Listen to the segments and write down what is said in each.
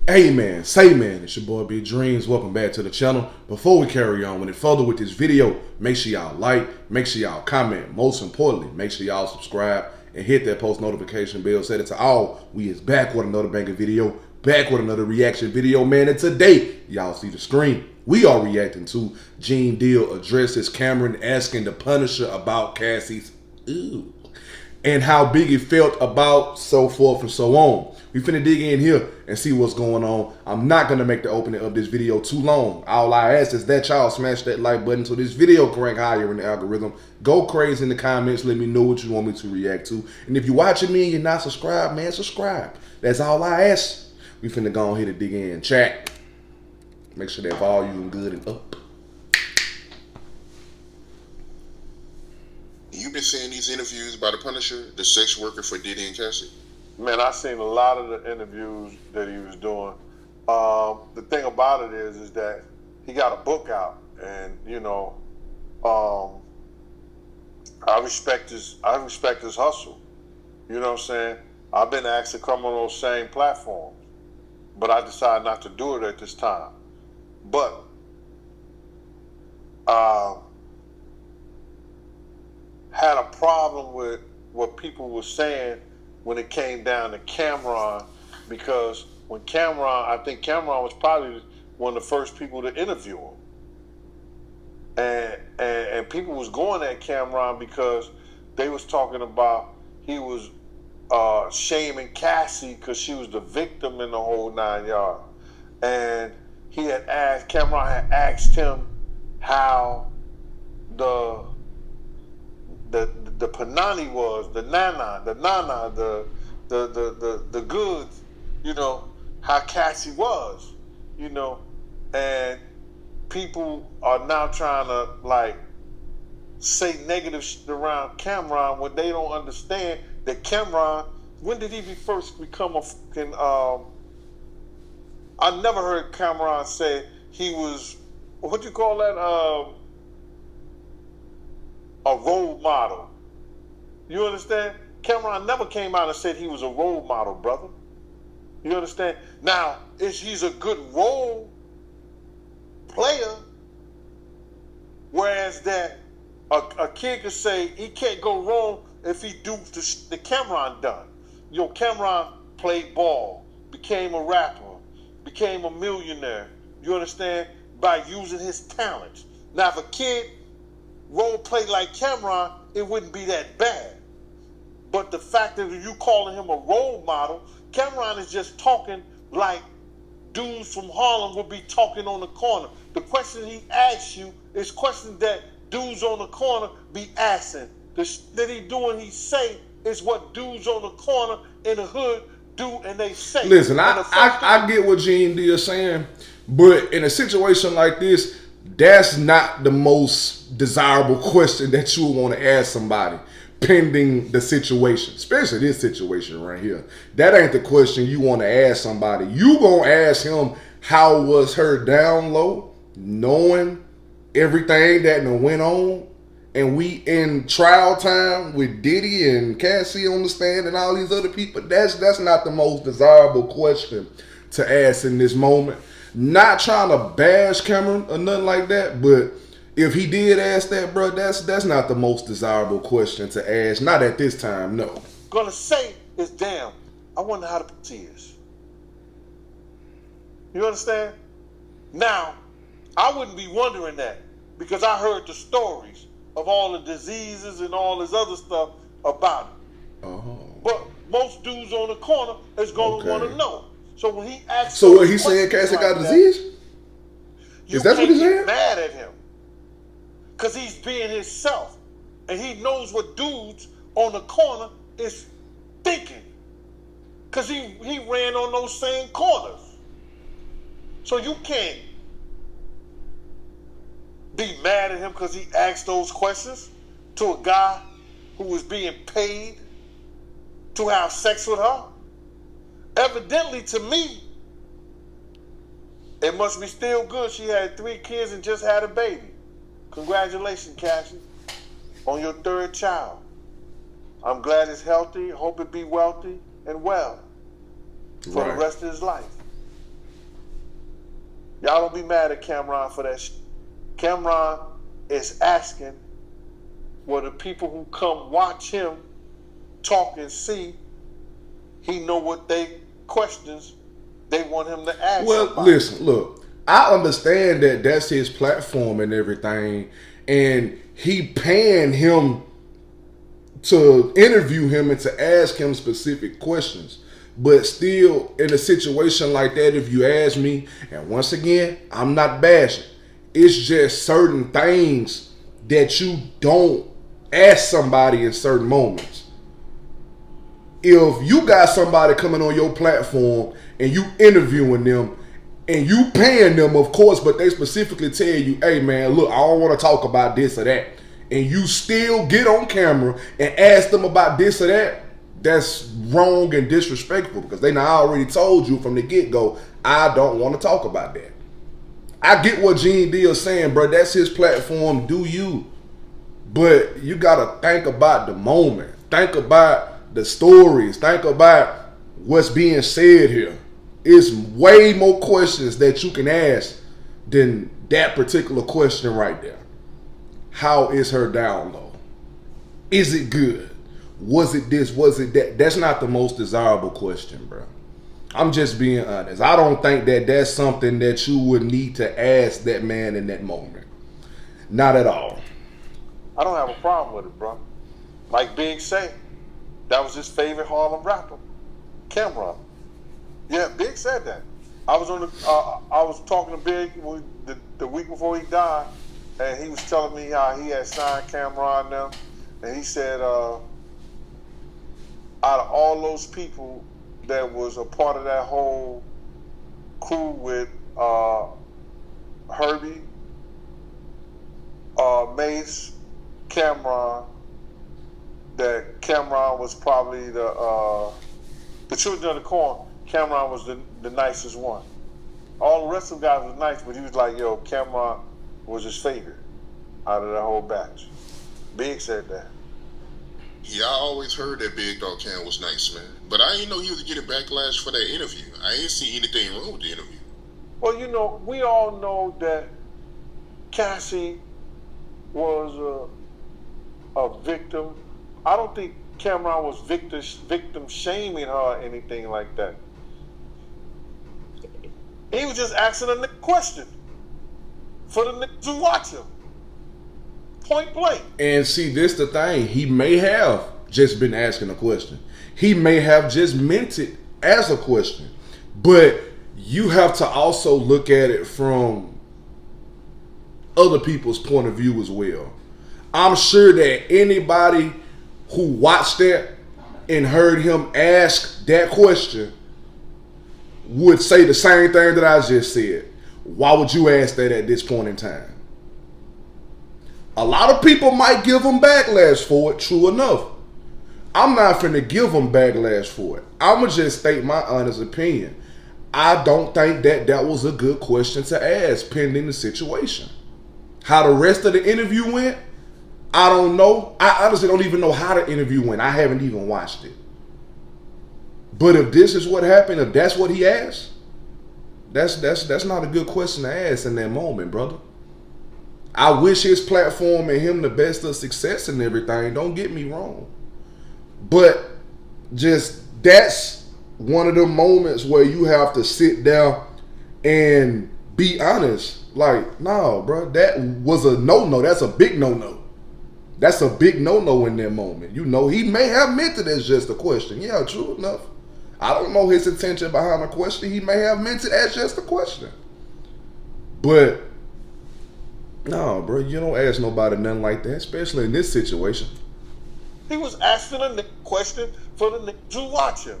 Hey man, say man, it's your boy Big Dreams. Welcome back to the channel. Before we carry on any further with this video, make sure y'all like, make sure y'all comment. Most importantly, make sure y'all subscribe and hit that post notification bell. Set it to all. We is back with another banger video, back with another reaction video, man. And today, y'all see the screen. We are reacting to Gene Deal addresses Cam'ron asking the Punisher about Cassie's and how Biggie felt about so forth and so on. We finna dig in here and see what's going on. I'm not gonna make the opening of this video too long. All I ask is that y'all smash that like button so this video can rank higher in the algorithm. Go crazy in the comments. Let me know what you want me to react to. And if you're watching me and you're not subscribed, man, subscribe. That's all I ask. We finna go on here to dig in. Chat. Make sure that volume good and up. You've been seeing these interviews by the Punisher, the sex worker for Diddy and Cassie? Man, I seen a lot of the interviews that he was doing. The thing about it is that he got a book out, and I respect his hustle. You know what I'm saying? I've been asked to come on those same platforms, but I decided not to do it at this time. But had a problem with what people were saying when it came down to Cam'ron, because when I think Cam'ron was probably one of the first people to interview him, and people was going at Cam'ron because they was talking about he was shaming Cassie because she was the victim in the whole 9 yards, and Cam'ron had asked him how the panani was, the nana, the goods, how Cassie was, and people are now trying to say negative shit around Cam'ron when they don't understand that Cam'ron, when did he first become a fucking, I never heard Cam'ron say he was, what do you call that, a role model. You understand? Cam'ron never came out and said he was a role model, brother. You understand? Now, he's a good role player, whereas that a kid could say he can't go wrong if he do the Cam'ron done. Cam'ron played ball, became a rapper, became a millionaire. You understand? By using his talents. Now, if a kid role play like Cam'ron, it wouldn't be that bad. But the fact that you calling him a role model, Cam'ron is just talking like dudes from Harlem would be talking on the corner. The question he asks you is questions that dudes on the corner be asking. The that he do and he say is what dudes on the corner in the hood do and they say. Listen, I get what Gene D is saying, but in a situation like this, that's not the most desirable question that you would want to ask somebody pending the situation, especially this situation right here. That ain't the question you want to ask somebody. You gonna ask him how was her down low, knowing everything that went on, and we in trial time with Diddy and Cassie on the stand and all these other people. That's not the most desirable question to ask in this moment. Not trying to bash Cam'ron or nothing like that, but if he did ask that, bro, that's not the most desirable question to ask. Not at this time, no. Gonna say is, damn, I wonder how the pussy is. You understand? Now, I wouldn't be wondering that because I heard the stories of all the diseases and all this other stuff about it. Oh. But most dudes on the corner is gonna want to know. So when he asks, so what he saying, Cassie got a disease? Is that what he's saying? Mad at him because he's being himself, and he knows what dudes on the corner is thinking, because he ran on those same corners. So you can't be mad at him because he asked those questions to a guy who was being paid to have sex with her. Evidently, to me, it must be still good. She had 3 kids and just had a baby. Congratulations, Cassie, on your 3rd child. I'm glad it's healthy. Hope it be wealthy and well for the rest of his life. Y'all don't be mad at Cam'ron for that. Cam'ron is asking where the people who come watch him talk and see, he know what they questions they want him to ask. Well, somebody. listen, look, I understand that that's his platform and everything, and he paying him to interview him and to ask him specific questions. But still, in a situation like that, if you ask me, and once again, I'm not bashing, it's just certain things that you don't ask somebody in certain moments. If you got somebody coming on your platform and you interviewing them and you paying them, of course, but they specifically tell you, hey man, look, I don't want to talk about this or that, and you still get on camera and ask them about this or that, that's wrong and disrespectful, because they now already told you from the get-go, I don't want to talk about that. I get what Gene D is saying, bro. That's his platform. Do you? But you gotta think about the moment. Think about the stories. Think about what's being said here. It's way more questions that you can ask than that particular question right there. How is her down low? Is it good? Was it this? Was it that? That's not the most desirable question, bro. I'm just being honest. I don't think that that's something that you would need to ask that man in that moment. Not at all. I don't have a problem with it, bro. Like Big said, that was his favorite Harlem rapper, Cam'ron. Yeah, Big said that. I was talking to Big the week before he died, and he was telling me how he had signed Cam'ron now, and he said, out of all those people that was a part of that whole crew with Herbie, Mace, Cam'ron, that Cam'ron was probably the Children of the Corn. Cam'ron was the nicest one. All the rest of the guys was nice, but he was like, yo, Cam'ron was his favorite out of the whole batch. Big said that. Yeah, I always heard that Big Dog Cam was nice, man. But I didn't know he was getting backlash for that interview. I ain't see anything wrong with the interview. Well, you know, we all know that Cassie was a victim. I don't think Cam'ron was victim shaming her or anything like that. He was just asking a nigga question for the niggas who watch him. Point blank. And see, this the thing. He may have just been asking a question. He may have just meant it as a question. But you have to also look at it from other people's point of view as well. I'm sure that anybody who watched that and heard him ask that question would say the same thing that I just said. Why would you ask that at this point in time? A lot of people might give him backlash for it, true enough. I'm not finna give him backlash for it. I'ma just state my honest opinion. I don't think that that was a good question to ask pending the situation. How the rest of the interview went, I don't know. I honestly don't even know how the interview went. I haven't even watched it. But if this is what happened, if that's what he asked, that's not a good question to ask in that moment, brother. I wish his platform and him the best of success and everything. Don't get me wrong. But just that's one of the moments where you have to sit down and be honest. Like, no, bro, that was a no-no. That's a big no-no. That's a big no-no in that moment. You know, he may have meant it as just a question. Yeah, true enough. I don't know his intention behind the question. He may have meant it as just a question. But no, bro, you don't ask nobody nothing like that, especially in this situation. He was asking a question for the niggas who watch him.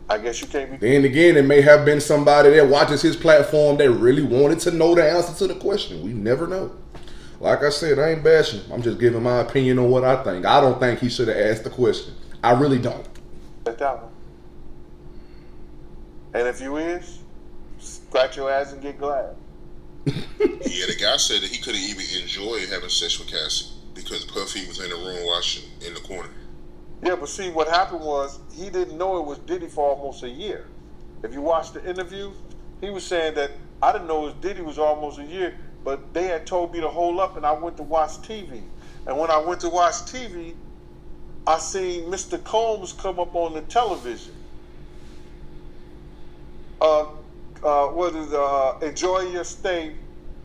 I guess you can't be. Then again, it may have been somebody that watches his platform that really wanted to know the answer to the question. We never know. Like I said, I ain't bashing. I'm just giving my opinion on what I think. I don't think he should have asked the question. I really don't. That one. And if you is, scratch your ass and get glad. Yeah, the guy said that he couldn't even enjoy having sex with Cassie because Puffy was in the room watching in the corner. Yeah, but see, what happened was he didn't know it was Diddy for almost a year. If you watch the interview, he was saying that I didn't know his Diddy was almost a year, but they had told me to hold up, and I went to watch TV. And when I went to watch TV, I seen Mr. Combs come up on the television. Enjoy Your Stay,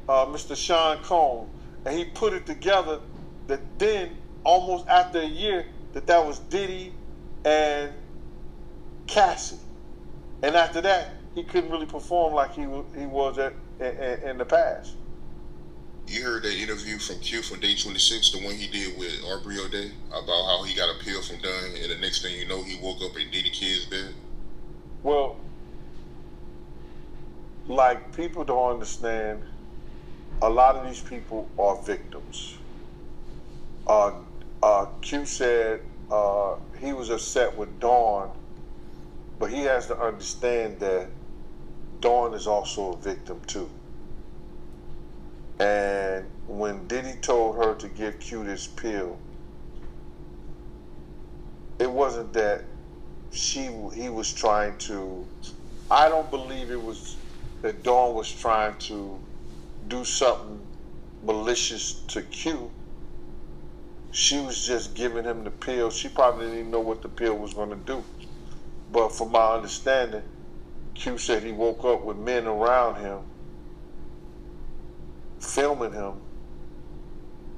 Mr. Sean Combs, and he put it together that then, almost after a year, that was Diddy and Cassie, and after that, he couldn't really perform like he was in the past. You heard that interview from Q from Day 26, the one he did with Aubrey O'Day, about how he got a pill from Dunn, and the next thing you know, he woke up in Diddy Kid's bed? Well, like, people don't understand, a lot of these people are victims. Q said he was upset with Dawn, but he has to understand that Dawn is also a victim too. And when Diddy told her to give Q this pill, it wasn't that he was trying to, I don't believe it was that Dawn was trying to do something malicious to Q. She was just giving him the pill. She probably didn't even know what the pill was going to do. But from my understanding, Q said he woke up with men around him, filming him,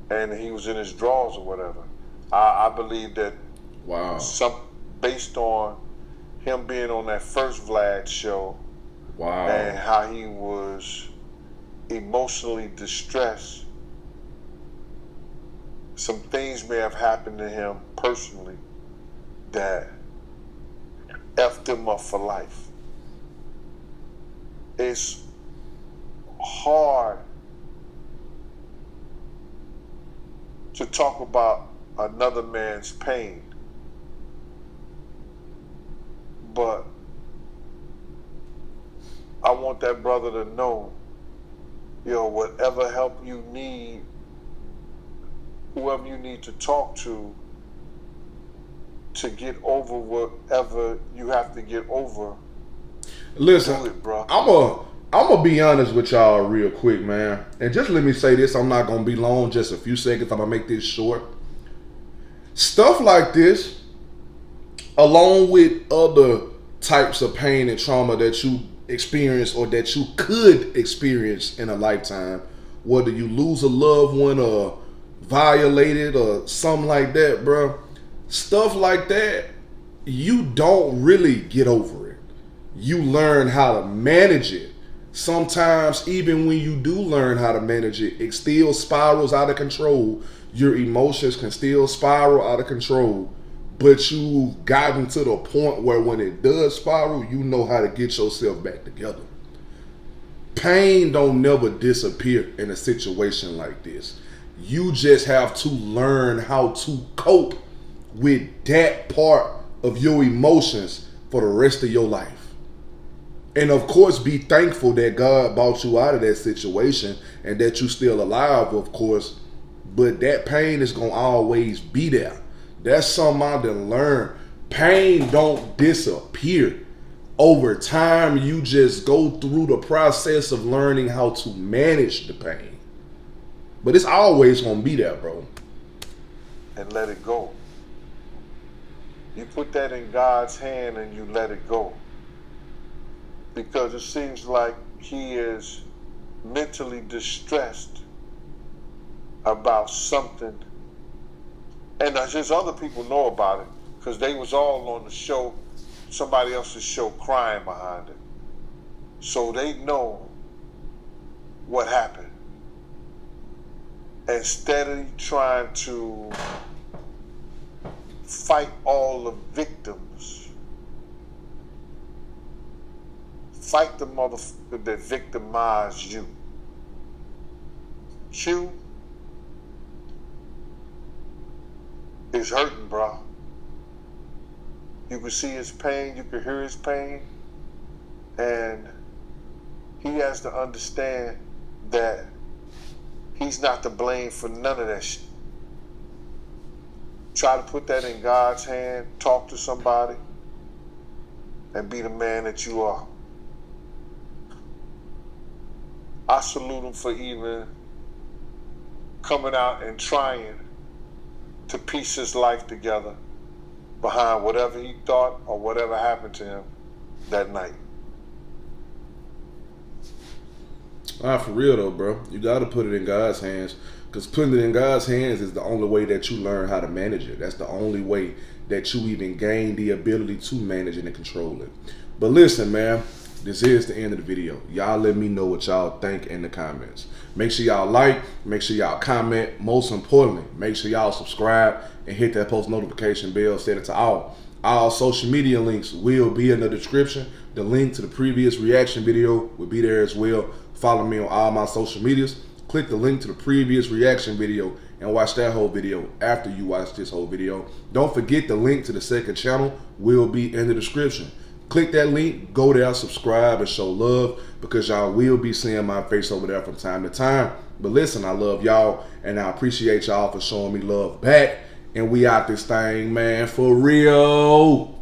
and he was in his drawers or whatever. I believe that based on him being on that first Vlad show, and how he was emotionally distressed, some things may have happened to him personally that effed him up for life. It's hard to talk about another man's pain, but I want that brother to know, whatever help you need, whoever you need to talk to get over whatever you have to get over. Listen, do it, bro. I'm gonna be honest with y'all real quick, man. And just let me say this, I'm not gonna be long, just a few seconds. I'm gonna make this short. Stuff like this, along with other types of pain and trauma that you experience or that you could experience in a lifetime, whether you lose a loved one or violated or something like that, bro. Stuff like that, you don't really get over it. You learn how to manage it. Sometimes, even when you do learn how to manage it, it still spirals out of control. Your emotions can still spiral out of control. But you've gotten to the point where when it does spiral, you know how to get yourself back together. Pain don't never disappear in a situation like this. You just have to learn how to cope with that part of your emotions for the rest of your life. And of course, be thankful that God brought you out of that situation and that you're still alive, of course. But that pain is going to always be there. That's something I done learned. Pain don't disappear. Over time, you just go through the process of learning how to manage the pain. But it's always going to be there, bro. And let it go. You put that in God's hand and you let it go. Because it seems like he is mentally distressed about something. And just other people know about it because they was all on the show, somebody else's show, crying behind it. So they know what happened. And steadily trying to fight all the victims. Fight the motherfucker that victimized you. Q is hurting, bro. You can see his pain, you can hear his pain, and he has to understand that he's not to blame for none of that shit. Try to put that in God's hand, talk to somebody, and be the man that you are. I salute him for even coming out and trying to piece his life together behind whatever he thought or whatever happened to him that night. For real though, bro. You got to put it in God's hands, because putting it in God's hands is the only way that you learn how to manage it. That's the only way that you even gain the ability to manage it and control it. But listen, man, this is the end of the video. Y'all let me know what y'all think in the comments. Make sure y'all like, make sure y'all comment. Most importantly, make sure y'all subscribe and hit that post notification bell. Set it to all. All social media links will be in the description. The link to the previous reaction video will be there as well. Follow me on all my social medias. Click the link to the previous reaction video and watch that whole video after you watch this whole video. Don't forget the link to the second channel will be in the description. Click that link, go there, subscribe, and show love, because y'all will be seeing my face over there from time to time. But listen, I love y'all, and I appreciate y'all for showing me love back. And we out this thing, man, for real.